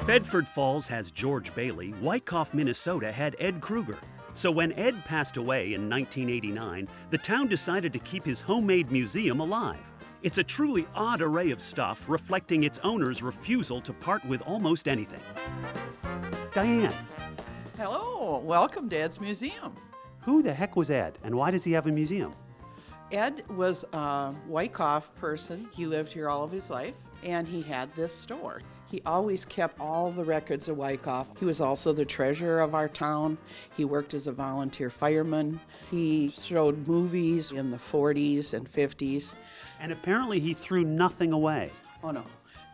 Bedford Falls has George Bailey. Wykoff, Minnesota had Ed Kruger. So when Ed passed away in 1989, the town decided to keep his homemade museum alive. It's a truly odd array of stuff reflecting its owner's refusal to part with almost anything. Diane. Hello, welcome to Ed's Museum. Who the heck was Ed, and why does he have a museum? Ed was a Wykoff person. He lived here all of his life, and he had this store. He always kept all the records of Wykoff. He was also the treasurer of our town. He worked as a volunteer fireman. He showed movies in the 40s and 50s. And apparently he threw nothing away. Oh, no.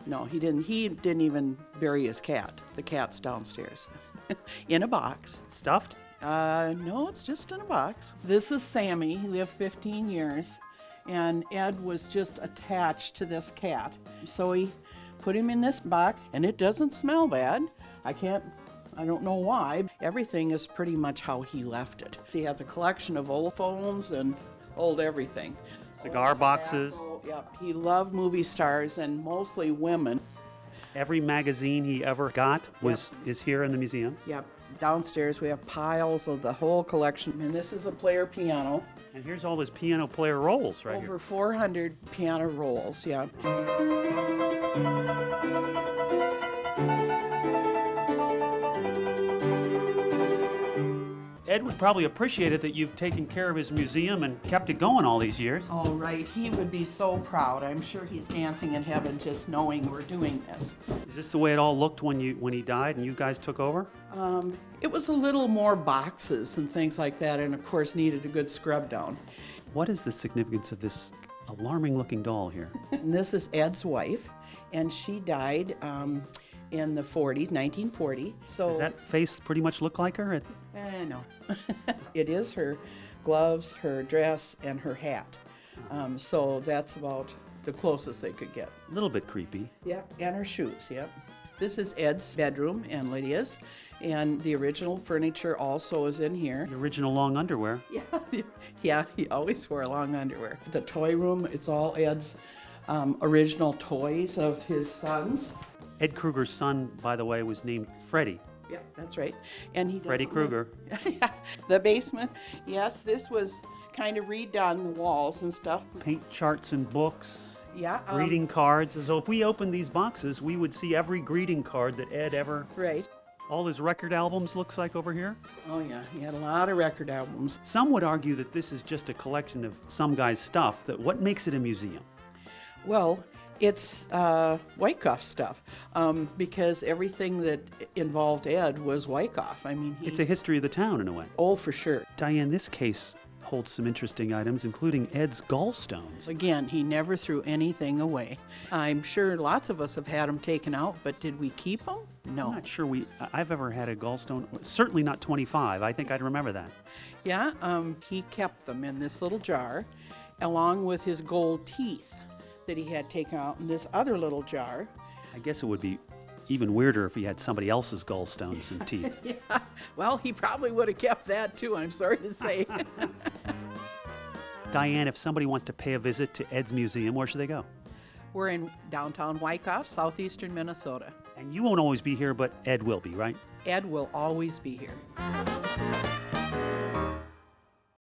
No, he didn't. He didn't even bury his cat. The cat's downstairs in a box. Stuffed? No, it's just in a box. This is Sammy. He lived 15 years, and Ed was just attached to this cat. So he put him in this box, and it doesn't smell bad. I don't know why. Everything is pretty much how he left it. He has a collection of old phones and old everything. Cigar boxes. Yep. He loved movie stars and mostly women. Every magazine he ever got is here in the museum. Yep. Downstairs we have piles of the whole collection, and this is a player piano. And here's all his piano player rolls right here. Over 400 piano rolls, yeah. Ed would probably appreciate it that you've taken care of his museum and kept it going all these years. Oh, right. He would be so proud. I'm sure he's dancing in heaven just knowing we're doing this. Is this the way it all looked when he died and you guys took over? It was a little more boxes and things like that, and of course needed a good scrub down. What is the significance of this alarming-looking doll here? And this is Ed's wife, and she died in the 40s, 1940. So does that face pretty much look like her? No. It is her gloves, her dress, and her hat. So that's about the closest they could get. A little bit creepy. Yep, and her shoes, yep. This is Ed's bedroom and Lydia's, and the original furniture also is in here. The original long underwear. Yeah, he always wore long underwear. The toy room, it's all Ed's original toys of his sons. Ed Kruger's son, by the way, was named Freddie. Yeah, that's right. And he Freddie Kruger. Yeah. The basement, yes, this was kind of redone, the walls and stuff. Paint charts and books. Yeah. Greeting cards. So if we opened these boxes, we would see every greeting card that Ed ever... Right. All his record albums looks like over here. Oh, yeah. He had a lot of record albums. Some would argue that this is just a collection of some guy's stuff. What makes it a museum? Well, it's Wykoff stuff, because everything that involved Ed was Wykoff. I mean, it's a history of the town in a way. Oh, for sure. Diane, this case holds some interesting items, including Ed's gallstones. Again, he never threw anything away. I'm sure lots of us have had them taken out, but did we keep them? No. I'm not sure I've ever had a gallstone. Certainly not 25. I think I'd remember that. Yeah, he kept them in this little jar, along with his gold teeth that he had taken out in this other little jar. I guess it would be even weirder if he had somebody else's gallstones and teeth. Yeah, well, he probably would have kept that too, I'm sorry to say. Diane, if somebody wants to pay a visit to Ed's museum, where should they go? We're in downtown Wykoff, southeastern Minnesota. And you won't always be here, but Ed will be, right? Ed will always be here.